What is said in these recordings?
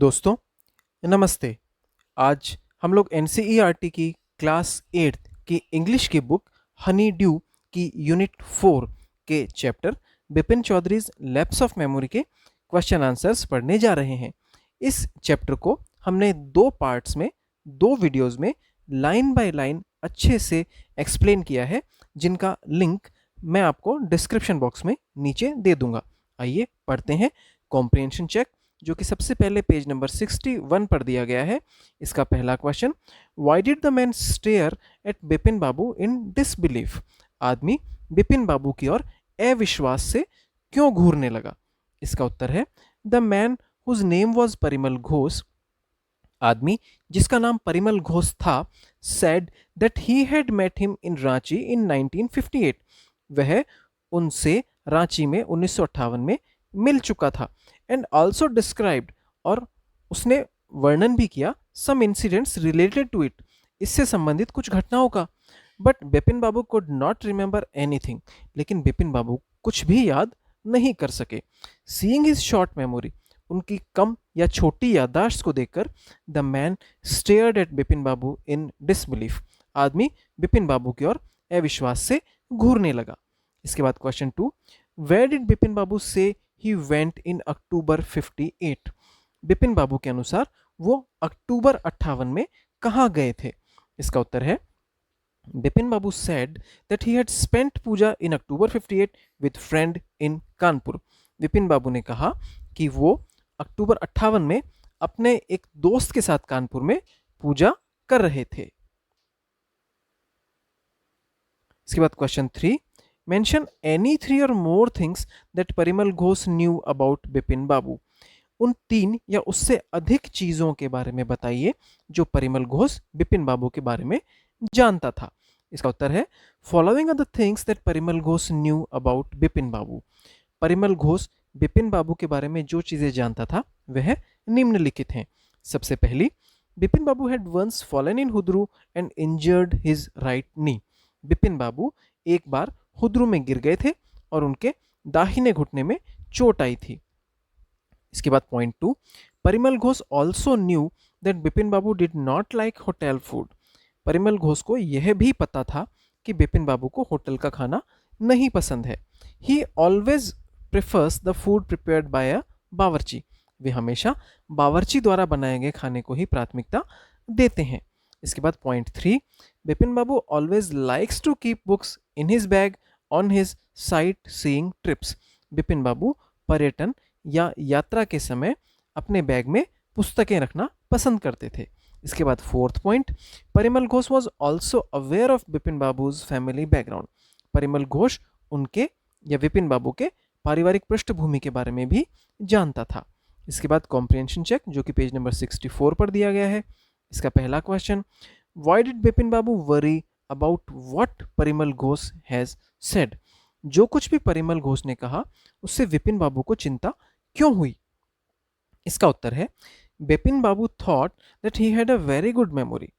दोस्तों, नमस्ते। आज हम लोग एनसीईआरटी की क्लास 8 की इंग्लिश की बुक हनी ड्यू की यूनिट 4 के chapter Bipin Choudhury's lapse of memory के क्वेश्चन आंसर्स पढ़ने जा रहे हैं। इस चैप्टर को हमने दो पार्ट्स में, दो वीडियोस में लाइन बाय लाइन अच्छे से एक्सप्लेन किया है, जिनका लिंक मैं आपको डिस्क्रिप्शन बॉक्स में नीचे दे दूंगा। आइए पढ़ते हैं कॉम्प्रिहेंशन चेक, जो कि सबसे पहले पेज नंबर 61 पर दिया गया है। इसका पहला question, why did the man stare at Bipin Babu in disbelief? आदमी बिपिन बाबू की ओर अविश्वास से क्यों घूरने लगा? इसका उत्तर है, the man whose name was Parimal Ghosh, आदमी जिसका नाम परिमल घोष था, said that he had met him in Ranchi in 1958। वह उनसे रांची में 1958 में मिल चुका था। एंड ऑल्सो डिस्क्राइब्ड, और उसने वर्णन भी किया, सम इंसिडेंट्स रिलेटेड टू इट, इससे संबंधित कुछ घटनाओं का। But Bipin Babu could not remember anything, लेकिन बिपिन बाबू कुछ भी याद नहीं कर सके। सीइंग हिज शॉर्ट मेमोरी, उनकी कम या छोटी याददाश्त को देखकर, the man stared at Bipin Babu in disbelief, आदमी बिपिन बाबू की ओर अविश्वास से घूरने लगा। इसके बाद क्वेश्चन 2, वेयर डिड बिपिन बाबू से ही वेंट इन अक्टूबर 58? बिपिन बाबू के अनुसार वो अक्टूबर 58 में कहाँ गए थे? इसका उत्तर है, बिपिन बाबू said that he had spent Puja in October 58 with friend in Kanpur. Vipin बाबू ने कहा कि वो अक्टूबर 58 में अपने एक दोस्त के साथ कानपुर में पूजा कर रहे थे। इसके बाद क्वेश्चन 3, मेंशन एनी 3 और more things that Parimal Ghosh knew about Bipin Babu. उन 3 या उससे अधिक चीजों के बारे में बताइए जो परिमल घोष बिपिन बाबू के बारे में जानता था। इसका उत्तर है, following are the things that Parimal Ghosh knew about Bipin Babu. Parimal Ghosh Bipin Babu के बारे में जो चीजें जानता था वह निम्नलिखित हैं। सबसे पहली, Bipin Babu had once fallen in Hundru and injured his right knee. Bipin Babu एक बार हुद्रू में गिर गए थे और उनके दाहिने घुटने में चोट आई थी। इसके बाद point 2, Parimal Ghosh also knew that Bipin Babu did not like hotel food. Parimal Ghosh को यह भी पता था कि बिपिन बाबू को होटल का खाना नहीं पसंद है। He always prefers the food prepared by a bawarchi. वे हमेशा बावर्ची द्वारा बनाए गए खाने को ही प्राथमिकता देते हैं। इसके बाद point 3, Bipin Babu always likes to keep books in his bag on his sight seeing trips. Bipin Babu पर्यटन या यात्रा के समय अपने बैग में पुस्तकें रखना पसंद करते थे। इसके बाद fourth point, Parimal Ghosh was also aware of Bipin babus family background. Parimal Ghosh उनके या विपिन बाबू के पारिवारिक पृष्ठभूमि के बारे में भी जानता था। इसके बाद कॉम्प्रिहेंशन चेक, जो कि पेज नंबर 64 पर दिया गया है। इसका पहला question, why did Bipin Babu worry about what Parimal Ghosh has said? जो कुछ भी परिमल घोष ने कहा उससे विपिन बाबू को चिंता क्यों हुई? इसका उत्तर है, Bipin Babu thought that he had a very good memory.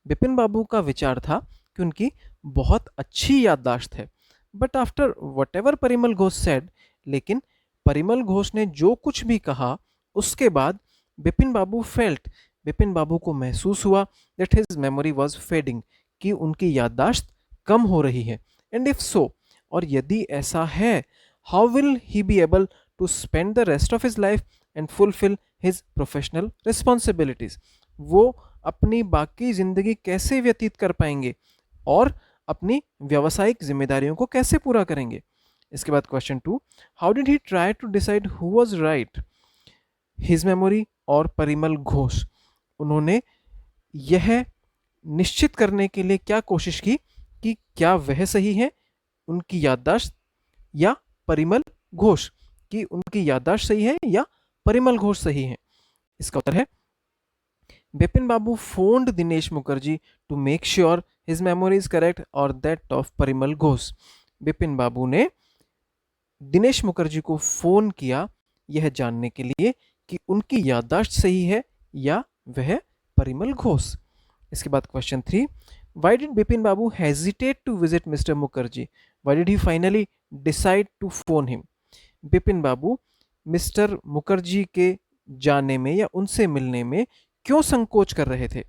Bipin Babu का विचार था कि उनकी बहुत अच्छी याददाश्त है। But after whatever Parimal Ghosh said, लेकिन परिमल घोष ने जो कुछ भी कहा उसके बाद बिपिन बाबू फेल्ट, बिपिन बाबू को महसूस हुआ that his memory was fading, कि उनकी याददाश्त कम हो रही है। एंड इफ सो, और यदि ऐसा है, how will he be able to spend the rest of his life and fulfil his professional responsibilities? वो अपनी बाकी जिंदगी कैसे व्यतीत कर पाएंगे और अपनी व्यावसायिक जिम्मेदारियों को कैसे पूरा करेंगे? इसके बाद question 2, how did he try to decide who was right, his memory और परिमल घोष? उन्होंने यह निश्चित करने के लिए क्या कोशिश की कि क्या वह सही है, उनकी याददाश्त या परिमल घोष, कि उनकी याददाश्त सही है या परिमल घोष सही है? इसका उत्तर है, Bipin Babu phoned Dinesh Mukherjee to make sure his memory is correct और दैट ऑफ परिमल घोष। बिपिन बाबू ने दिनेश मुखर्जी को फोन किया यह जानने के लिए कि उनकी याददाश्त सही है या वह परिमल घोष। इसके बाद question 3, why did Bipin Babu hesitate to visit mister Mukherjee? Why did he finally decide to phone him? Bipin Babu mister Mukherjee के जाने में या उनसे मिलने में क्यों संकोच कर रहे थे?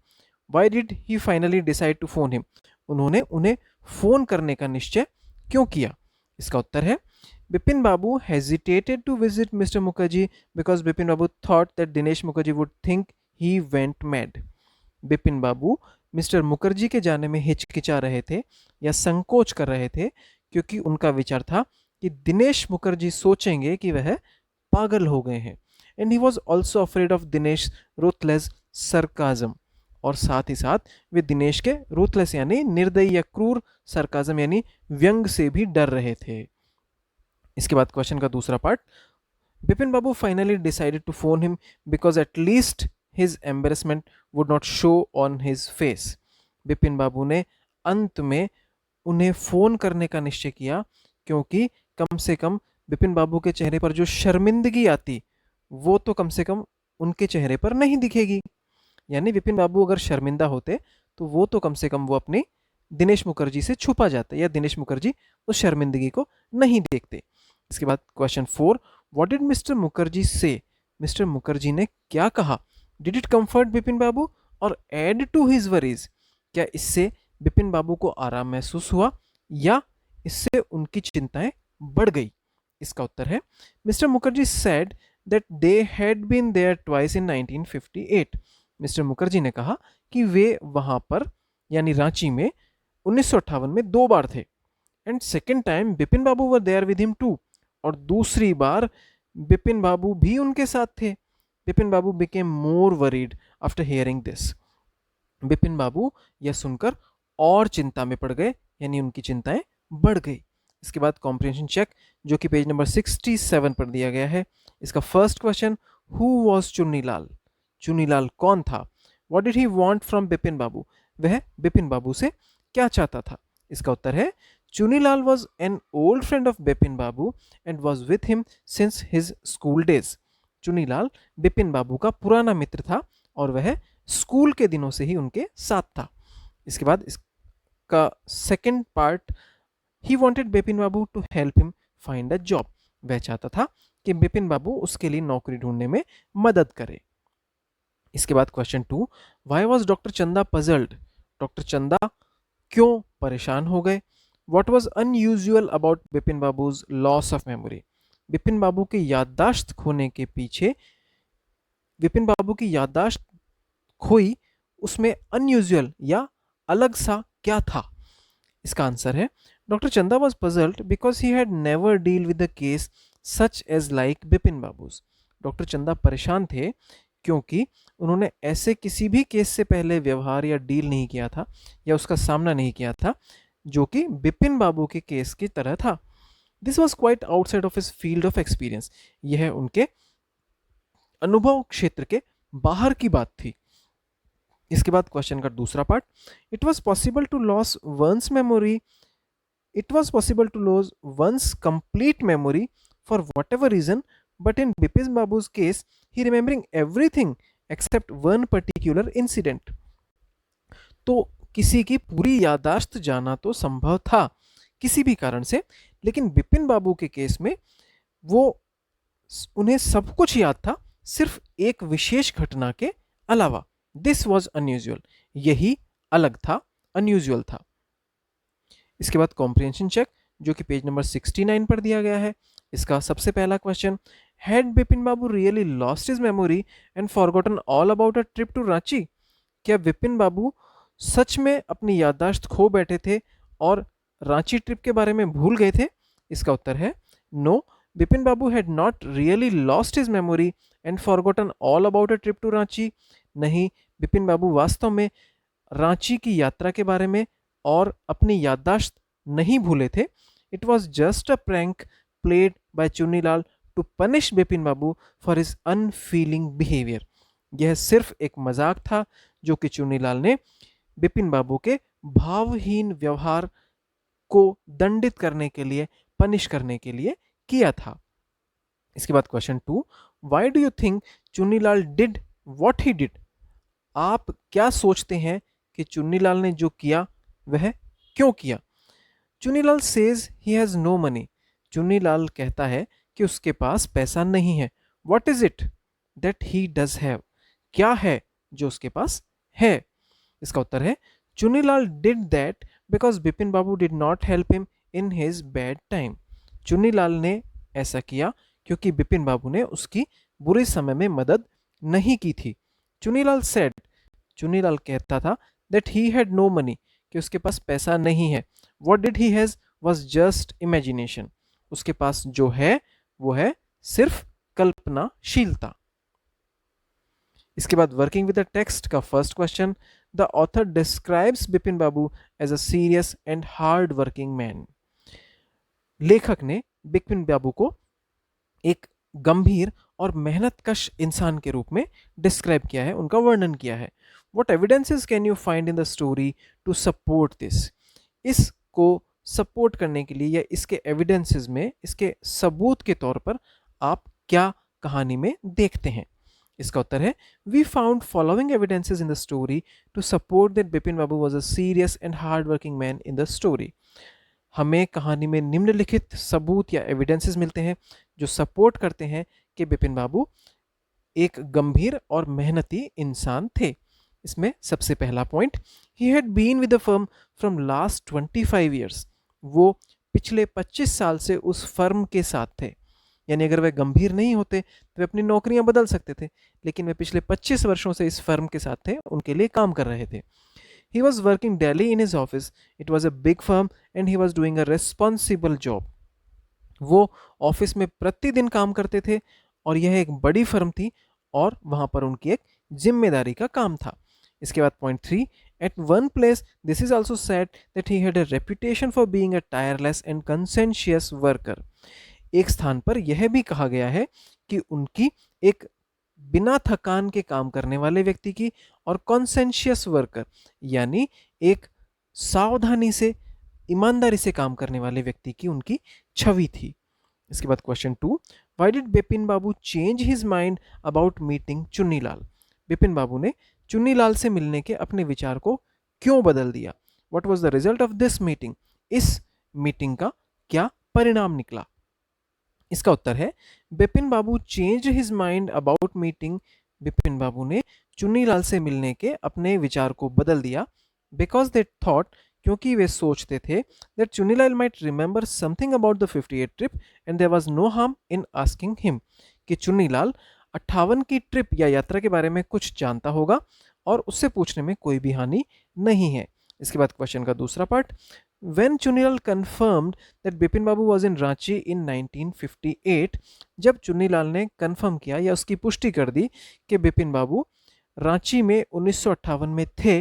Why did he finally decide to phone him? उन्होंने उन्हें फोन करने का निश्चय क्यों किया? इसका उत्तर है बिपिन बाबू hesitated to visit Mr. Mukherjee because Bipin Babu thought that Dinesh Mukherjee would think he went mad. Bipin Babu mister Mukherjee के जाने में हिचकिचा रहे थे या संकोच कर रहे थे क्योंकि उनका विचार था कि दिनेश मुखर्जी सोचेंगे कि वह पागल हो गए हैं। And he was also afraid of Dinesh ruthless sarcasm, और साथ ही साथ वे दिनेश के रूथलेस यानी निर्दयी या क्रूर सरकाजम यानी व्यंग से भी डर रहे थे। इसके बाद क्वेश्चन का दूसरा part, Bipin Babu finally decided to phone him because at least his embarrassment would not show on his face. Bipin Babu ने अंत में उन्हें फोन करने का निश्चय किया क्योंकि कम से कम बिपिन बाबू के चेहरे पर जो शर्मिंदगी आती वो तो कम से कम उनके चेहरे पर नहीं दिखेगी। यानी बिपिन बाबू अगर शर्मिंदा होते तो वो तो कम से कम वो अपनी दिनेश मुखर्जी से छुपा जाते या दिनेश मुखर्जी उस शर्मिंदगी को नहीं देखते। इसके बाद question 4, what did mister Mukherjee से? मिस्टर मुखर्जी ने क्या कहा? डिड इट कंफर्ट बिपिन बाबू और एड टू हिज वरीज? क्या इससे बिपिन बाबू को आराम महसूस हुआ या इससे उनकी चिंताएं बढ़ गई? इसका उत्तर है mister Mukherjee said that they had been there twice in 1958। Mister Mukherjee ने कहा कि वे वहां पर यानी रांची में 1958 में 2 बार थे। And second time Bipin Babu were there with him too, और दूसरी बार बिपिन बाबू भी उनके साथ थे। Bipin Babu became more worried after hearing this. Bipin Babu यह सुनकर और चिंता में पड़ गए यानी उनकी चिंताएं बढ़ गई। इसके बाद कॉम्प्रिहेंशन चेक जो कि पेज नंबर 67 पर दिया गया है। इसका first question, who was Chunnilal? Chunnilal कौन था? What did he want from Bipin Babu? वह बिपिन बाबू से क्या चाहता था? इसका उत्तर है Chunnilal was an old friend of Bipin Babu and was with him since his school days. Chunnilal Bipin Babu का पुराना मित्र था और वह स्कूल के दिनों से ही उनके साथ था। इसके बाद इसका second part, he wanted Bipin Babu to help him find a job. वह चाहता था कि बिपिन बाबू उसके लिए नौकरी ढूंढने में मदद करे। इसके बाद question 2, why was doctor Chanda puzzled? Doctor Chanda क्यों परेशान हो गए? What was unusual about Bipin Babu's loss of memory? Bipin Babu की याददाश्त खोने के पीछे, बिपिन बाबू की याददाश्त खोई उसमें अनयूजुअल या अलग सा क्या था? इसका आंसर है doctor Chanda was puzzled because he had never deal with the case such as like Bipin Babu's. Doctor Chanda परेशान थे क्योंकि उन्होंने ऐसे किसी भी केस से पहले व्यवहार या डील नहीं किया था या उसका सामना नहीं किया था जो कि बिपिन बाबू के केस की तरह था। This was quite outside of his field of experience. यह उनके अनुभव क्षेत्र के बाहर की बात थी। इसके बाद क्वेश्चन का दूसरा part, it was possible to lose one's memory, it was possible to lose one's complete memory for whatever reason, but in Bipin Babu's case he remembering everything except one particular incident. तो किसी की पूरी याददाश्त जाना तो संभव था किसी भी कारण से, लेकिन बिपिन बाबू के केस में वो उन्हें सब कुछ याद था सिर्फ एक विशेष घटना के अलावा। दिस वॉज अनयूजुअल, यही अलग था, अनयूजुअल था। इसके बाद कॉम्प्रिहेंशन चेक जो कि पेज नंबर 69 पर दिया गया है। इसका सबसे पहला question, had Bipin Babu really lost his memory and forgotten all about a trip to Ranchi? क्या बिपिन बाबू सच में अपनी याददाश्त खो बैठे थे और रांची ट्रिप के बारे में भूल गए थे? इसका उत्तर है no, Bipin Babu had not really lost his memory and forgotten all about a trip to Ranchi. नहीं, बिपिन बाबू वास्तव में रांची की यात्रा के बारे में और अपनी याददाश्त नहीं भूले थे। It was just a prank played by Chunnilal to punish Bipin Babu for his unfeeling behaviour. यह सिर्फ एक मजाक था जो कि चुन्नीलाल ने बिपिन बाबू के भावहीन व्यवहार को दंडित करने के लिए, पनिश करने के लिए किया था। इसके बाद question 2, why do you think Chunnilal did what he did? आप क्या सोचते हैं कि चुन्नीलाल ने जो किया वह क्यों किया? Chunnilal says he has no money. Chunnilal कहता है कि उसके पास पैसा नहीं है। What is it? that he does have? क्या है जो उसके पास है? इसका उत्तर है Chunnilal did that because Bipin Babu did not help him in his bad time. Chunnilal ने ऐसा किया क्योंकि बिपिन बाबू ने उसकी बुरे समय में मदद नहीं की थी. चुन्नीलाल said, चुन्नीलाल कहता था that he had no money, कि उसके पास पैसा नहीं है. What did he has was just imagination. उसके पास जो है वो है सिर्फ कल्पनाशीलता. इसके बाद वर्किंग विद द टेक्स्ट का first question, the author describes Bipin Babu as a serious and hard working man. लेखक ने बिपिन बाबू को एक गंभीर और मेहनतकश इंसान के रूप में डिस्क्राइब किया है, उनका वर्णन किया है. What evidences can you find in the story to support this? इसको सपोर्ट करने के लिए या इसके एविडेंसेस में, इसके सबूत के तौर पर आप क्या कहानी में देखते हैं? इसका उत्तर है we found following evidences in the story to support that Bipin Babu was a serious and hard working man in the story. हमें कहानी में निम्नलिखित सबूत या एविडेंसेस मिलते हैं जो सपोर्ट करते हैं कि बिपिन बाबू एक गंभीर और मेहनती इंसान थे. इसमें सबसे पहला point, he had been with the firm from last 25 years. वो पिछले 25 साल से उस फर्म के साथ थे. यानी अगर वे गंभीर नहीं होते तो वे अपनी नौकरियां बदल सकते थे, लेकिन वे पिछले 25 वर्षों से इस फर्म के साथ थे, उनके लिए काम कर रहे थे. He was working daily in his office. It was a big firm and he was doing a responsible job. वो ऑफिस में प्रतिदिन काम करते थे और यह एक बड़ी फर्म थी और वहां पर उनकी एक जिम्मेदारी का काम था. इसके बाद point 3, at one place this is also said that he had a reputation for being a tireless and conscientious worker. एक स्थान पर यह भी कहा गया है कि उनकी एक बिना थकान के काम करने वाले व्यक्ति की और कॉन्सेंशियस वर्कर यानी एक सावधानी से, ईमानदारी से काम करने वाले व्यक्ति की उनकी छवि थी. इसके बाद question 2, why did Bipin Babu change his mind about meeting Chunnilal. Bipin Babu ने चुन्नीलाल से मिलने के अपने विचार को क्यों बदल दिया? What was the result of this meeting. इस मीटिंग का क्या परिणाम निकला? इसका उत्तर है Bipin Babu change his mind about meeting. Bipin Babu ने चुन्नीलाल से मिलने के अपने विचार को बदल दिया बिकॉज दे थॉट, क्योंकि वे सोचते थे that Chunnilal might remember something about the 58 trip and there was no harm in asking him. कि चुन्नीलाल 58 की ट्रिप या यात्रा के बारे में कुछ जानता होगा और उससे पूछने में कोई भी हानि नहीं है. इसके बाद क्वेश्चन का दूसरा part, When Chunilal confirmed that Bipin Babu was in Ranchi in 1958, जब चुन्नीलाल ने कंफर्म किया या उसकी पुष्टि कर दी कि बिपिन बाबू रांची में 1958 में थे,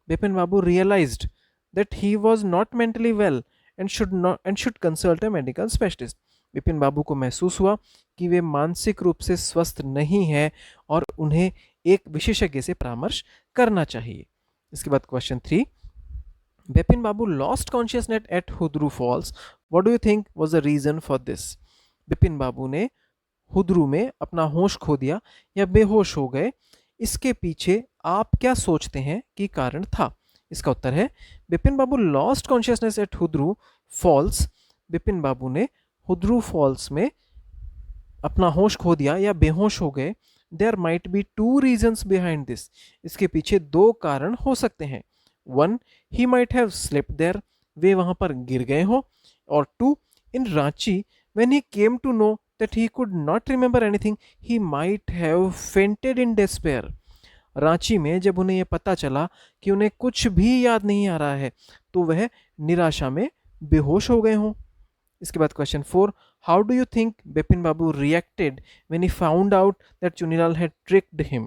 बिपिन बाबू realized that he was not mentally well and should consult a medical specialist. Bipin Babu को महसूस हुआ कि वे मानसिक रूप से स्वस्थ नहीं हैं और उन्हें एक विशेषज्ञ से परामर्श करना चाहिए. इसके बाद question 3, Bipin Babu lost consciousness at Hudru Falls. What do you think was the reason for this? Bipin Babu ने हुद्रू में अपना होश खो दिया या बेहोश हो गए, इसके पीछे आप क्या सोचते हैं कि कारण था? इसका उत्तर है Bipin Babu lost consciousness at Hundru Falls. Bipin Babu ने हुद्रू फॉल्स में अपना होश खो दिया या बेहोश हो गए. There might be 2 reasons behind this. इसके पीछे 2 कारण हो सकते हैं. 1, he might have slept there, वे वहां पर गिर गए हो. और 2, in Ranchi when he came to know that he could not remember anything, he might have fainted in despair. Ranchi में जब उन्हें यह पता चला कि उन्हें कुछ भी याद नहीं आ रहा है तो वह निराशा में बेहोश हो गए हों. इसके बाद question 4, how do you think Bipin Babu reacted when he found out that Chunnilal had tricked him?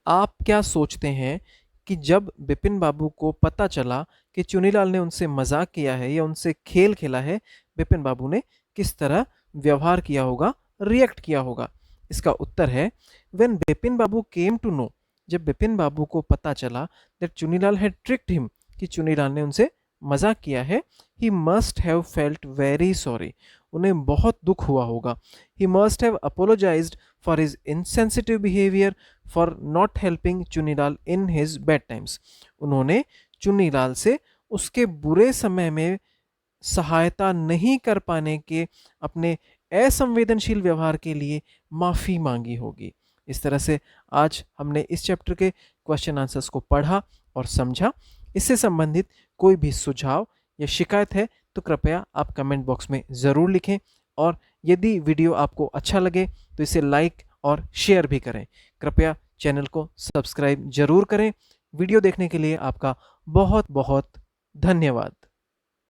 आप क्या सोचते हैं कि जब बिपिन बाबू को पता चला कि चुन्नीलाल ने उनसे मजाक किया है या उनसे खेल खेला है, बिपिन बाबू ने किस तरह व्यवहार किया होगा, रिएक्ट किया होगा? इसका उत्तर है when Bipin Babu came to know, जब बिपिन बाबू को पता चला that Chunnilal had tricked him, कि चुन्नीलाल ने उनसे मजाक किया है, he must have felt very sorry, उन्हें बहुत दुख हुआ होगा. He must have apologised for his insensitive behaviour for not helping Chunnilal in his bad times. उन्होंने चुन्नीलाल से उसके बुरे समय में सहायता नहीं कर पाने के अपने असंवेदनशील व्यवहार के लिए माफ़ी मांगी होगी। इस तरह से आज हमने इस चैप्टर के क्वेश्चन आंसर्स को पढ़ा और समझा। इससे संबंधित कोई भी सुझाव या शिकायत है तो कृपया आप कमेंट बॉक्स में ज़रूर लिखें, और यदि वीडियो आपको अच्छा लगे तो इसे लाइक और शेयर भी करें। कृपया चैनल को सब्सक्राइब जरूर करें। वीडियो देखने के लिए आपका बहुत बहुत धन्यवाद।